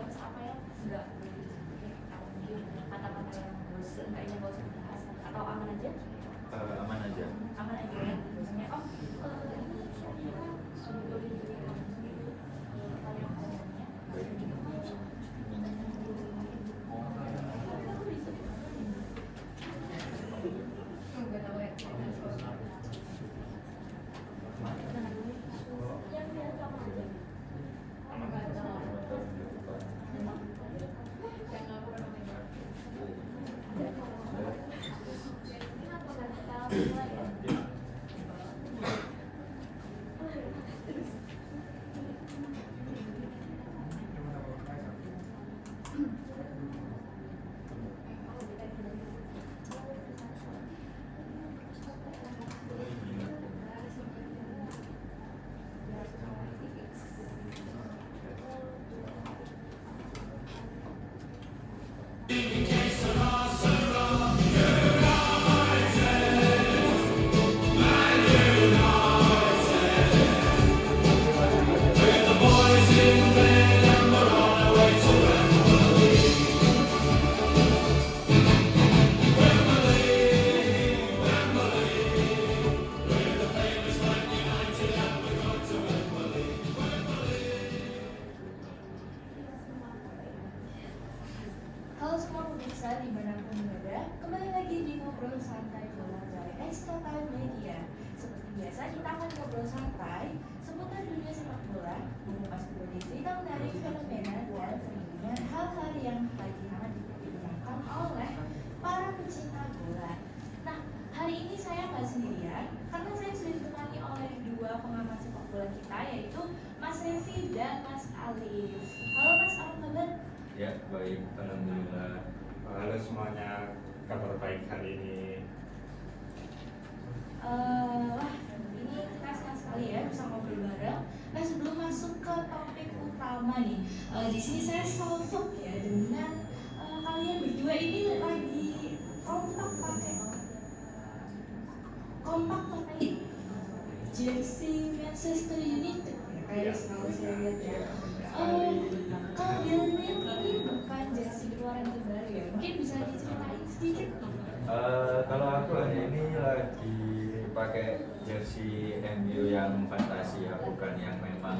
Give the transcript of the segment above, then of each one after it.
bahasa apa ya? Enggak. Kata-kata yang seenggaknya nggak usah dibahas atau aman aja? Aman aja. Aman aja ya. Biasanya ini syariah sudah boleh dilihat kalian-kaliannya. Nggak tahu ya. Yang biasa sama aja. Halo semua pemirsa dimanapun berada, kembali lagi di Ngobrol Santai Bola dari Extra Time Media. Seperti biasa kita akan ngobrol santai seputar dunia sepak bola, mengupas berbagai cerita menarik, fenomena dan tentunya hal-hal yang lagi hangat diperbincangkan oleh para pecinta bola. Nah, hari ini saya nggak sendirian karena saya sudah ditemani oleh dua pengamat sepak bola kita, yaitu Mas Revi dan Mas Alif. Halo Mas, apa kabar? Ya, baik, alhamdulillah. Halo semuanya, kabar baik hari ini. Wah, ini kita senang sekali ya bisa ngobrol bareng. Nah, sebelum masuk ke topik utama nih, di sini saya salfok ya dengan kalian berdua ini lagi kompak pakai jersey Manchester United ya, kayak selalu saya lihat ya. Kalau dilihat ini bukan jersey keluaran terbaru ya, mungkin bisa diceritain sedikit nih. Kalau aku hari ini lagi pakai jersey MU yang fantasi ya, bukan yang memang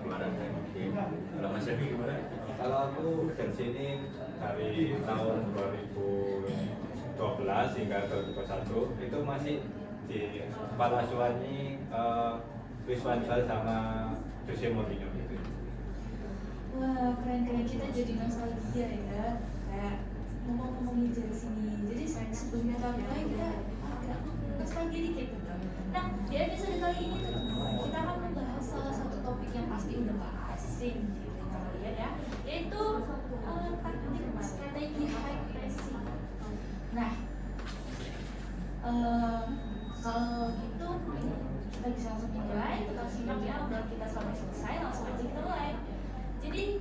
keluaran dari tim. Kalau Mas Devi gimana? Kalau aku jersey ini dari tahun 2012 hingga 2021 itu masih di kepala asuhannya Luis Van Gaal sama Jose Mourinho gitu. Wah, keren-keren, kita jadi nostalgia ya. Kayak ngomong-ngomongin jersey nih. Jadi saya sebelumnya mulai kita agak nostalgia dikit gitu. Nah, di episode kali ini kita akan membahas salah satu topik yang pasti udah gak asing di telinga kalian ya, yaitu taktik strategi high pressing. Nah, kalau gitu ini kita bisa langsung mulai. Tetap simak ya obrolan kita sampai selesai. Langsung aja kita mulai. Jadi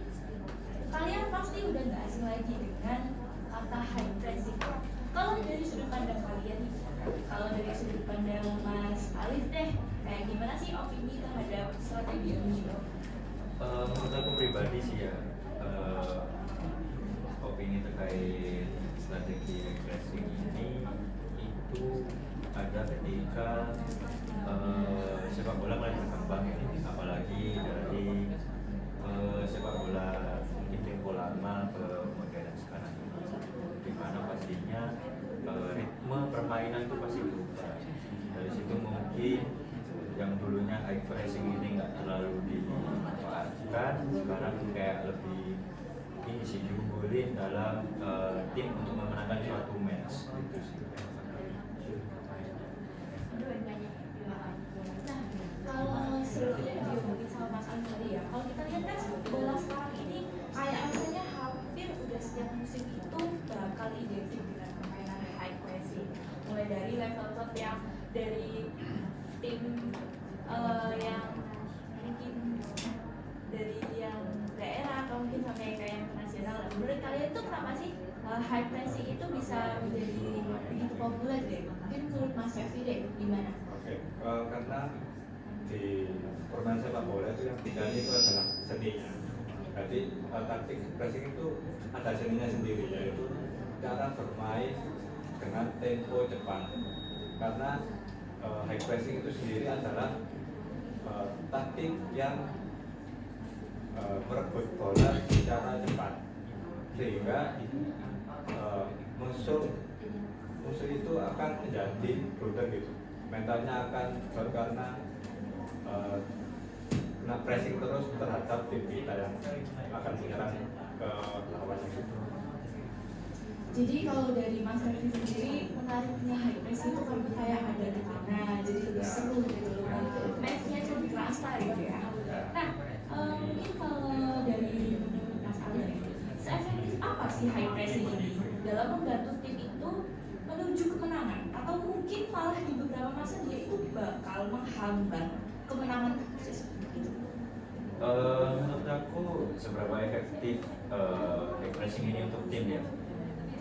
kalian pasti udah nggak asing lagi dengan kata high pressing. Kalau dari sudut pandang kalian nih, kalau dari sudut pandang Mas Alif deh, kayak gimana sih opini terhadap strategi ini? Menurut aku pribadi sih ya, opini terkait strategi pressing ini itu ada ketika sepak bola mulai berkembang ya, apalagi dari sepak bola mungkin tempo lama ke modern sekarang ini, di mana pastinya ritme permainan itu pasti berubah. Dari situ mungkin yang dulunya high pressing ini nggak terlalu dimanfaatkan, sekarang kayak lebih ini sih diunggulin dalam tim untuk memenangkan suatu match gitu sih. Kalau seperti yang diomongin sama Mas Alif tadi ya, kalau kita lihat kan bola sekarang ini kayak rasanya hampir udah setiap musim itu bakal identik dengan permainan high pressing. Mulai dari level top yang dari tim yang mungkin dari yang daerah atau mungkin sampai kayak yang nasional. Menurut kalian itu kenapa sih high pressing itu bisa menjadi begitu populer deh? Mungkin menurut Mas Revi deh, gimana? Oke, karena di permainan sepak bola itu yang tinggalnya itu adalah seninya. Jadi taktik pressing itu ada seninya sendiri, yaitu cara bermain dengan tempo cepat. Karena high pressing itu sendiri adalah taktik yang merebut bola secara cepat, sehingga musuh itu akan menjadi blunder gitu. Mentalnya akan down karena kena pressing terus terhadap tim kita yang akan menyerang ke lawannya gitu. Jadi kalau dari Mas Revi sendiri menariknya high press itu karena kayak ada tekanan, jadi lebih seru gitu loh. Matchnya itu lebih terasa gitu ya. Nah, mungkin kalau dari menurut Mas Ali, seefektif apa sih high pressing ini dalam membantu tim itu menuju kemenangan? Atau mungkin malah di beberapa masa dia itu bakal menghambat kemenangan gitu. Menurut aku seberapa efektif high pressing ini untuk tim ya?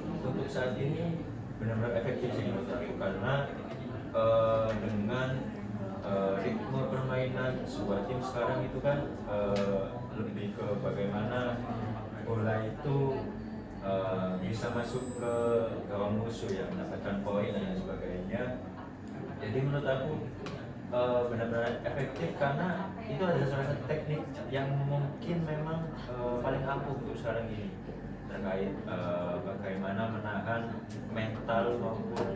Untuk saat ini benar-benar efektif sih menurut aku, karena dengan ritme permainan sebuah tim sekarang itu kan lebih ke bagaimana bola itu bisa masuk ke gawang musuh ya, mendapatkan poin dan sebagainya. Jadi menurut aku benar-benar efektif karena itu adalah salah satu teknik yang mungkin memang paling ampuh untuk sekarang ini, terkait bagaimana menahan mental maupun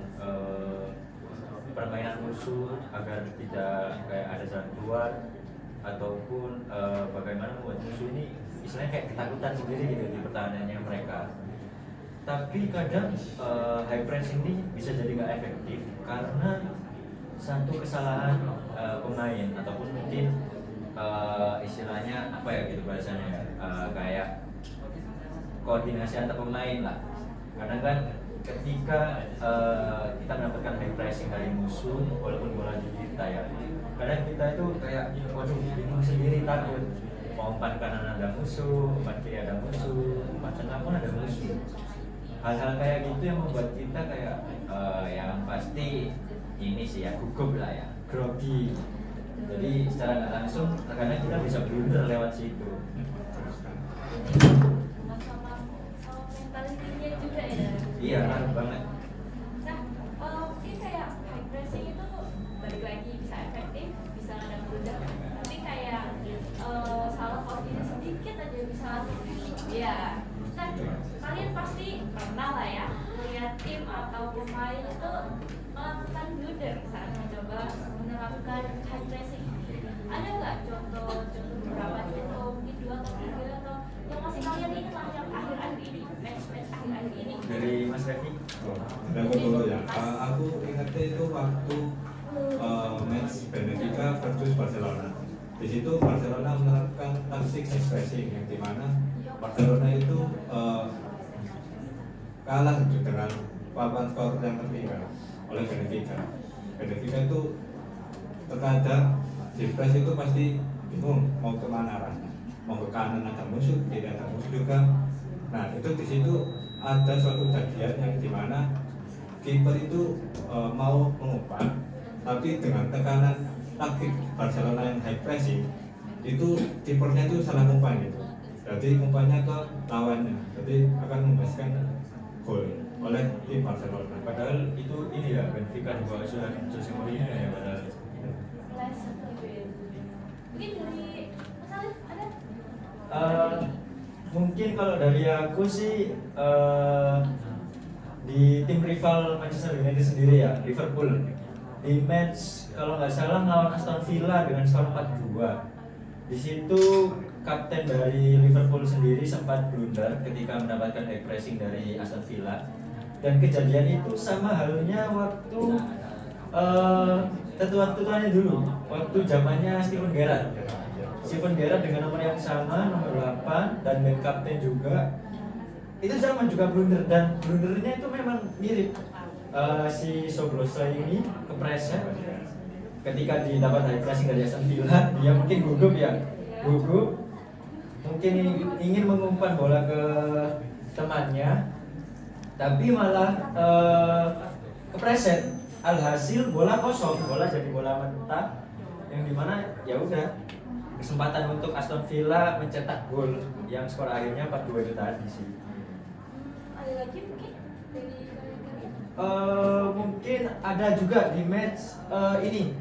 permainan musuh agar tidak kayak ada jalan keluar, ataupun bagaimana membuat musuh ini istilahnya kayak ketakutan sendiri gitu di pertahanannya mereka. Tapi kadang high press ini bisa jadi nggak efektif karena satu kesalahan pemain, ataupun mungkin istilahnya apa ya gitu bahasanya, kayak koordinasi antar pemain lah. Kadang kan ketika kita mendapatkan high pressing dari musuh, walaupun bola di kita ya, kadang kita itu kayak waduh bingung sendiri, takut mau umpan kanan ada musuh, umpan kiri ada musuh, umpan tengah pun ada musuh. Hal-hal kayak gitu yang membuat kita kayak yang pasti ini sih ya gugup lah ya, grogi. Jadi secara nggak langsung terkadang kita bisa blunder lewat situ. Sama mentalitinya juga ya. Iya, ngaruh banget. Nah, mungkin kayak high pressing itu balik lagi bisa efektif, bisa ada blunder, tapi kayak salah koordinasi sedikit aja bisa ya. Nah, kalian pasti pernah lah ya melihat tim atau pemain itu melakukan blunder saat mencoba menerapkan high pressing. Ada nggak contoh beberapa contoh, mungkin 2 atau 3 atau yang masih kalian ingat lah yang akhir-akhir ini, match-match akhir-akhir ini? Dari Mas Revi? Aku dulu ya. Aku ingatnya itu waktu match Benfica versus Barcelona. Di situ Barcelona menerapkan taktik pressing yang dimana Barcelona itu kalah dengan papan skor yang tertinggal oleh Benfica. Benfica itu terkadang di press itu pasti bingung mau kemana arahnya, mau ke kanan ada musuh, tidak ada musuh juga. Nah itu di situ ada suatu kejadian yang dimana kiper itu mau mengumpan, tapi dengan tekanan taktik Barcelona yang high pressing itu kipernya itu salah umpan gitu. Jadi umpannya ke lawannya, jadi akan menghasilkan gol oleh tim Barcelona. Padahal itu ini ya, Benfica juga sudah Jose Mourinho ya padahal. Mungkin dari Mas Alif ada? Mungkin kalau dari aku sih di tim rival Manchester United sendiri ya, Liverpool, di match kalau nggak salah melawan Aston Villa dengan skor 4-2. Di situ kapten dari Liverpool sendiri sempat blunder ketika mendapatkan high pressing dari Aston Villa, dan kejadian itu sama halnya waktu tetua-tetuanya dulu, waktu zamannya Steven Gerrard. Steven Gerrard dengan nomor yang sama, nomor 8, dan bek kapten juga. Itu zaman juga blunder, dan blundernya itu memang mirip. Si Szoboszlai ini kepreset ketika didapat high pressing dari Aston Villa, dia mungkin gugup ya, mungkin ingin mengumpan bola ke temannya, tapi malah kepreset. Alhasil bola kosong, bola jadi bola mentah, yang dimana ya udah kesempatan untuk Aston Villa mencetak gol yang skor akhirnya 4-2 itu tadi sih. Ada lagi mungkin dari kalian? Mungkin ada juga di match ini.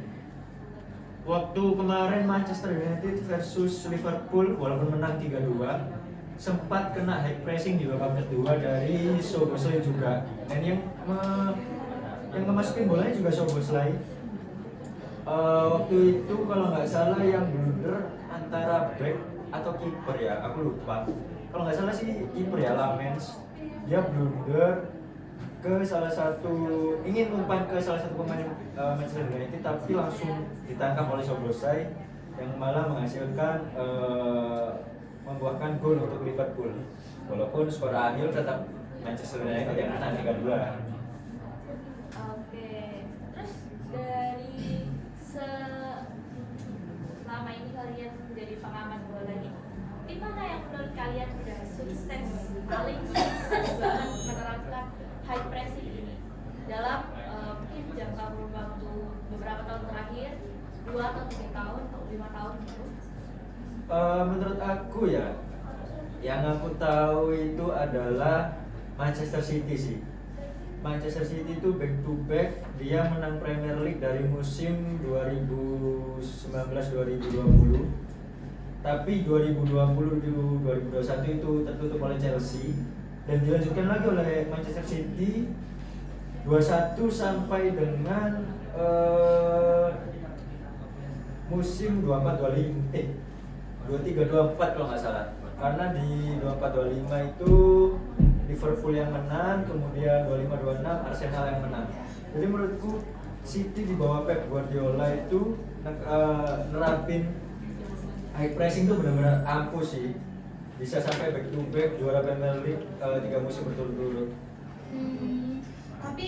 Waktu kemarin Manchester United versus Liverpool, walaupun menang 3-2, sempat kena high pressing di babak kedua dari Szoboszlai juga. Dan yang ngemasukin bolanya juga Szoboszlai. Waktu itu kalau nggak salah yang blunder antara back atau kiper ya, aku lupa. Kalau nggak salah sih kiper ya, Lamens. Dia blunder ke salah satu, ingin umpan ke salah satu pemain Manchester United, tapi langsung ditangkap oleh Szoboszlai yang malah menghasilkan membuahkan gol untuk Liverpool. Walaupun skor akhir tetap Manchester United yang menang 3-2. Oke, terus dari selama ini kalian menjadi pengamat bola nih, tim mana yang menurut kalian udah sukses, paling sukses banget menerapkan high pressing ini dalam mungkin jangka kurun waktu beberapa tahun terakhir, 2 atau 3 tahun atau 5 tahun gitu? Menurut aku ya, yang aku tahu itu adalah Manchester City sih. Manchester City itu back to back dia menang Premier League dari musim 2019-2020. Tapi 2020-2021 itu tertutup oleh Chelsea dan dilanjutkan lagi oleh Manchester City 21 sampai dengan musim 23-24 kalau nggak salah. Karena di 24-25 itu Liverpool yang menang, kemudian 25-26 Arsenal yang menang. Jadi menurutku City di bawah Pep Guardiola itu nerapin high pressing itu benar-benar ampuh sih. Bisa sampai back to back juara Premier League 3 musim berturut-turut. Tapi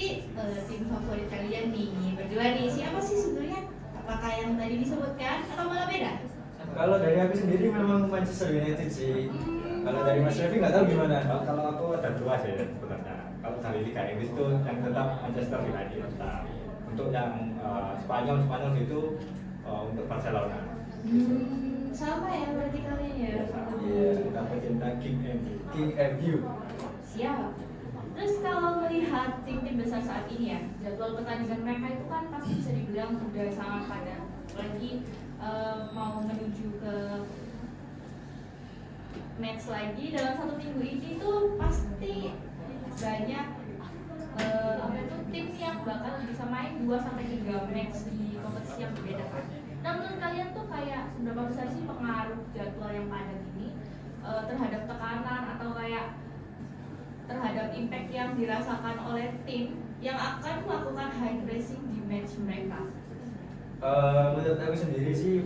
tim favorit kalian nih berdua nih siapa sih sebenarnya? Apakah yang tadi disebutkan atau malah beda? Kalau dari aku sendiri memang Manchester United sih. Kalau dari Mas Revi nggak tahu gimana. Kalau aku ada dua sih sebenarnya. Kalau dari Liga Inggris itu yang tetap Manchester United. Nah, untuk yang Spanyol itu untuk Barcelona. Sama ya berarti kalian ya. Iya, kita pecinta King MU. Siap. Terus kalau melihat tim-tim besar saat ini ya, jadwal pertandingan mereka itu kan pasti bisa dibilang udah sangat padat. Apalagi mau menuju ke match lagi dalam 1 minggu ini tuh pasti banyak tim yang bakal bisa main 2-3 match di kompetisi yang berbeda kan. Nah menurut kalian tuh kayak seberapa besar sih pengaruh jadwal yang padat ini terhadap tekanan atau kayak terhadap impact yang dirasakan oleh tim yang akan melakukan high pressing di match mereka? Menurut aku sendiri sih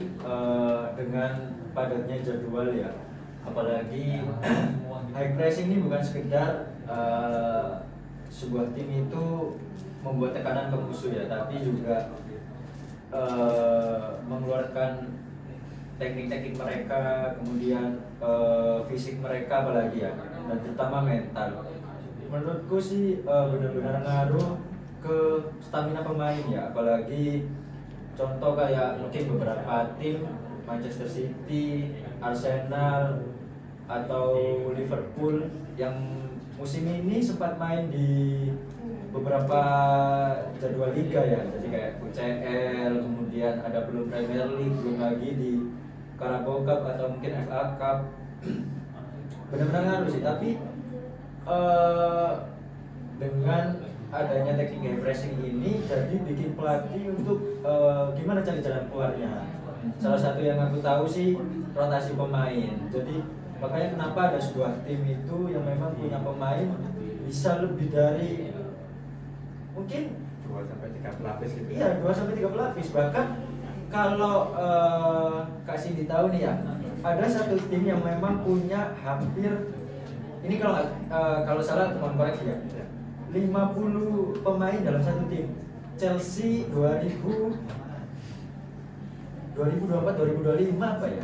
dengan padatnya jadwal ya, apalagi high pressing ini bukan sekedar sebuah tim itu membuat tekanan ke musuh ya, tapi juga mengeluarkan teknik-teknik mereka, kemudian fisik mereka apalagi ya, dan terutama mental. Menurutku sih benar-benar ngaruh ke stamina pemain ya, apalagi contoh kayak mungkin beberapa tim Manchester City, Arsenal, atau Liverpool yang musim ini sempat main di beberapa jadwal liga ya, jadi kayak UCL, kemudian ada belum Premier League, belum lagi di Carabao Cup atau mungkin FA Cup. Benar-benar ngaruh sih, tapi dengan adanya teknik high pressing ini jadi bikin pelatih untuk gimana cari jalan keluarnya. Salah satu yang aku tahu sih rotasi pemain. Jadi makanya kenapa ada sebuah tim itu yang memang punya pemain bisa lebih dari mungkin 2-3 pelapis gitu. Iya, 2-3 pelapis. Bahkan kalau Kak Cindy tahu nih ya, ada satu tim yang memang punya hampir, ini kalau salah mohon koreksi ya, 50 pemain dalam satu tim. Chelsea 2024-2025 apa ya?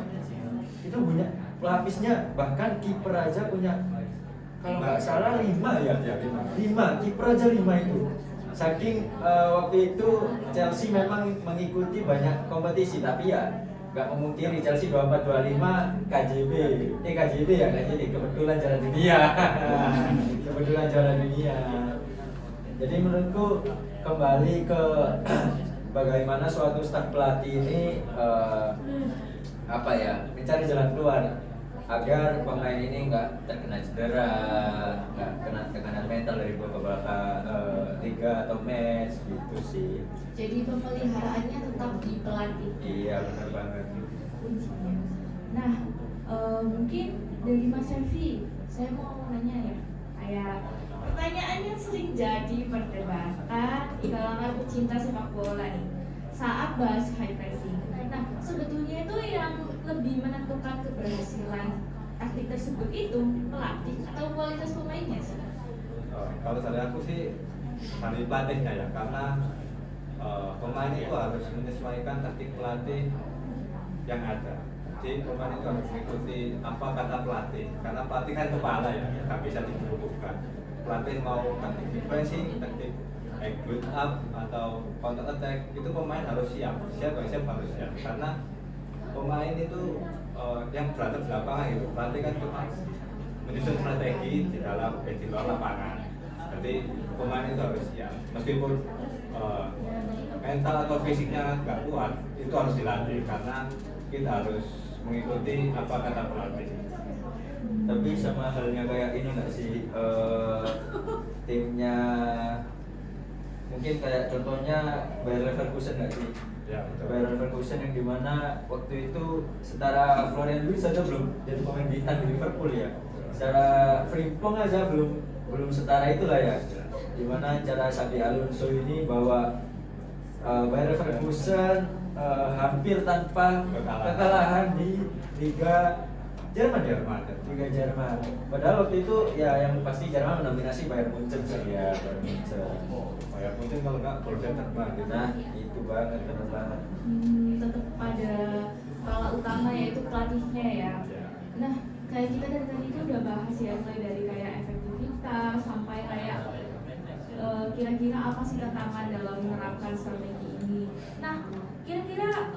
Itu punya pelapisnya, bahkan kiper aja punya, kalau nggak salah 5 ya, 5 kiper aja 5 itu. Saking waktu itu Chelsea memang mengikuti banyak kompetisi, tapi ya nggak memungkiri Chelsea 24-25 KJB ya kebetulan juara dunia. Kebetulan juara dunia. Jadi menurutku kembali ke bagaimana suatu staf pelatih ini mencari jalan keluar agar pemain ini nggak terkena cedera, nggak kena tekanan mental dari beberapa liga atau match gitu sih. Jadi pemeliharaannya tetap di pelatih. Iya benar banget. Kuncinya. Nah, mungkin dari Mas Selvi, saya mau nanya ya, kayak pertanyaan yang sering jadi perdebatan di kalangan pecinta sepak bola nih saat bahas high pressing. Nah, sebetulnya itu yang lebih menentukan keberhasilan taktik tersebut itu pelatih atau kualitas pemainnya sih? Kalau dari aku sih dari pelatihnya ya, karena pemain itu harus menyesuaikan taktik pelatih yang ada. Jadi pemain itu harus mengikuti apa kata pelatih, karena pelatih kan kepala ya, nggak bisa dibutuhkan. Pelatih mau taktik defensif, taktik build up atau counter attack, itu pemain harus siap harus siap, karena pemain itu yang berada di lapangan itu, pelatih kan cuma menyusun strategi di luar lapangan. Jadi pemain itu harus siap, meskipun mental atau fisiknya nggak kuat, itu harus dilatih karena kita harus mengikuti apa kata pelatih. Tapi sama halnya kayak ini nggak sih, timnya mungkin kayak contohnya Bayer Leverkusen nggak sih? Ya, betul. Bayer Leverkusen yang dimana waktu itu setara Florian Wirtz saja belum jadi pemain bintang di Liverpool ya. Secara Frimpong aja belum setara itulah ya. Dimana cara Xabi Alonso ini bawa Bayer Leverkusen hampir tanpa kekalahan di Liga Jerman. Padahal waktu itu ya yang pasti Jerman mendominasi Bayern Munchen sih ya. Bayern Munchen kalau nggak Borussia terbang gitu. Nah itu banget, benar banget. Tetap pada kepala utama yaitu pelatihnya ya. Nah, kayak kita dari tadi itu udah bahas ya, mulai dari kayak efektivitas sampai kayak kira-kira apa sih tantangan dalam menerapkan strategi ini. Nah, kira-kira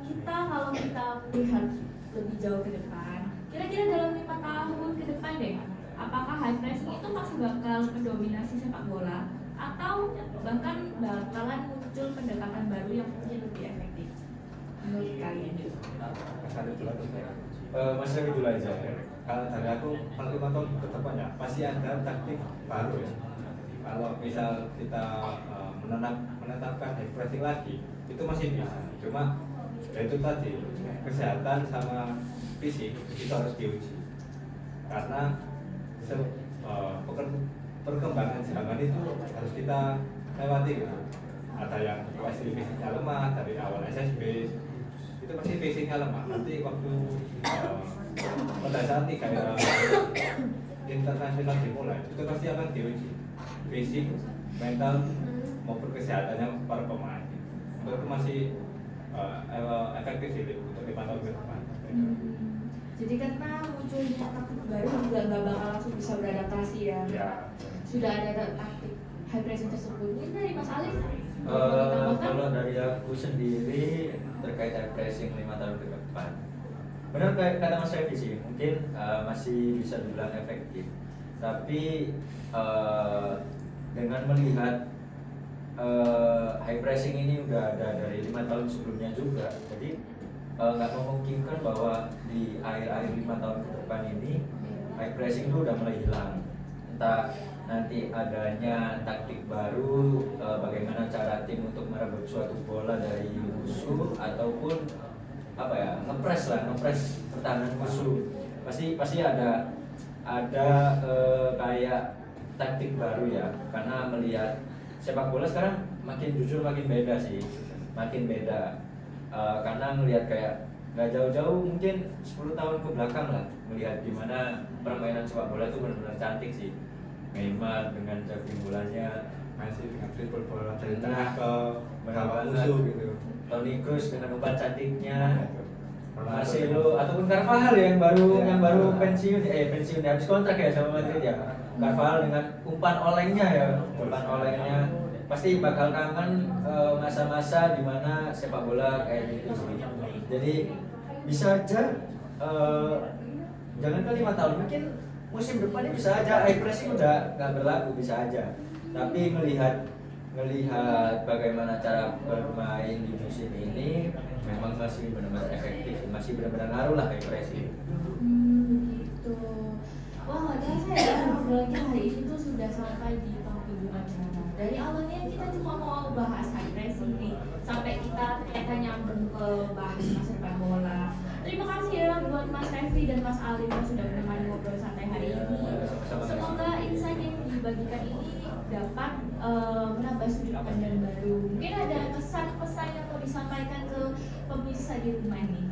kita kalau kita lihat lebih jauh ke depan, kira-kira dalam 5 tahun ke depan deh, apakah high pressing itu masih bakal mendominasi sepak bola atau bahkan bakalan muncul pendekatan baru yang mungkin lebih efektif menurut kalian? Mas Revi dulu aja. Kalau dari aku, kalau 5 tahun ke depan ya pasti ada taktik baru ya. Kalau misal kita menetapkan high pressing lagi, itu masih bisa. Cuma ya itu tadi, kesehatan sama fisik itu harus diuji. Karena perkembangan zaman itu harus kita lewati gitu. Ada yang pasti fisiknya lemah dari awal SSB, itu pasti fisiknya lemah. Nanti waktu pada saat ini kayak internasional dimulai, itu pasti akan diuji fisik, mental maupun kesehatannya para pemain. Itu masih efektif sih untuk 5 tahun ke depan. Jadi karena munculnya taktik baru juga nggak bakal langsung bisa beradaptasi ya. Sudah ada taktik high pressing tersebut. Ini dari Mas Alif. Kalau dari aku sendiri terkait high pressing 5 tahun ke depan, benar kayak kata Mas Revi sih, mungkin masih bisa dibilang efektif. Tapi dengan melihat high pressing ini udah ada dari 5 tahun sebelumnya juga, jadi nggak memungkinkan bahwa di akhir-akhir 5 tahun ke depan ini high pressing itu udah mulai hilang. Entah nanti adanya taktik baru, bagaimana cara tim untuk merebut suatu bola dari musuh, ataupun ngepres pertahanan musuh. Pasti ada kayak taktik baru ya, karena melihat sepak bola sekarang makin beda sih, karena melihat kayak nggak jauh-jauh mungkin 10 tahun ke belakang lah, melihat gimana permainan sepak bola itu benar-benar cantik sih. Neymar dengan juggling bolanya, Masih dengan triple bola dari Nah, tengah ke gawang banget. musuh gitu. Toni Kroos dengan umpan cantiknya, Ronaldo. Marcelo ataupun Carvajal yang baru Ya. pensiun habis kontrak ya sama Madrid ya. Carvajal dengan umpan olengnya ya, umpan olengnya pasti bakal kangen masa-masa dimana sepak bola kayak gitu sih. Jadi bisa aja jangan kan 5 tahun, mungkin musim depan ini bisa aja high pressing udah nggak berlaku, bisa aja. Tapi melihat bagaimana cara bermain di musim ini memang masih benar-benar efektif, masih benar-benar ngaruh lah high pressing. Begitu. Wah, nggak terasa ya obrolan kita hari ini tuh sudah sampai di penghujung acara. Dari awalnya kita cuma mau bahas high pressing nih, sampai kita ternyata nyambung ke bahas masa depan bola. Terima kasih ya buat Mas Refli dan Mas Alim yang sudah menemani ngobrol santai hari ini. Semoga insight yang dibagikan ini dapat menambah sudut pandang baru. Mungkin ada pesan-pesan yang mau disampaikan ke pemirsa di rumah ini.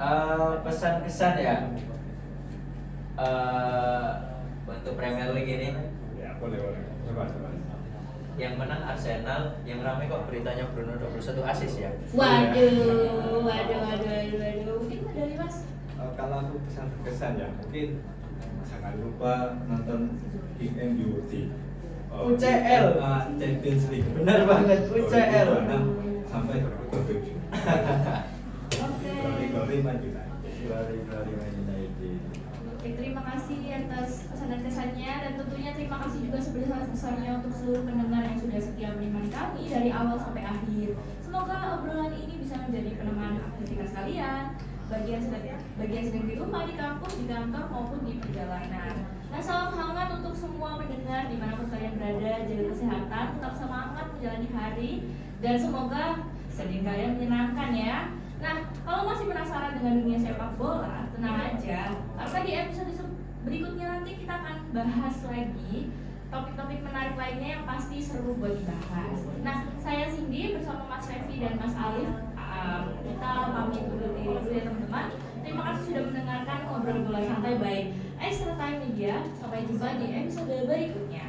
Pesan-kesan ya untuk Premier League ini, Ya, boleh. Coba. yang menang Arsenal, yang ramai kok beritanya Bruno 21 assist ya. Waduh. Mungkin dari Mas. Kalau aku pesan terkesan ya, mungkin jangan lupa nonton King MU di UCL. Champions League. Benar banget, UCL. 2026 sampai 2027. Oke. Glory Man United. Glory Man United. Oke, terima kasih atas pesan dan kesannya, dan tentunya terima kasih juga sebesar-besarnya untuk seluruh pendengar yang sudah setia menemani kami dari awal sampai akhir. Semoga obrolan ini bisa menjadi peneman aktivitas kalian, bagi yang sedang di rumah, di kampus, di kantor maupun di perjalanan. Nah, salam hangat untuk semua pendengar dimanapun kalian berada, jaga kesehatan, tetap semangat menjalani hari, dan semoga sering kalian menyenangkan ya. Nah, kalau masih penasaran dengan dunia sepak bola, tenang aja, karena di episode berikutnya nanti kita akan bahas lagi topik-topik menarik lainnya yang pasti seru buat dibahas. Nah, saya Cindy bersama Mas Refli dan Mas Alif, kita pamit undur diri dulu ya teman-teman. Terima kasih sudah mendengarkan ngobrol bola santai by Extra Time Media. Sampai jumpa di episode berikutnya.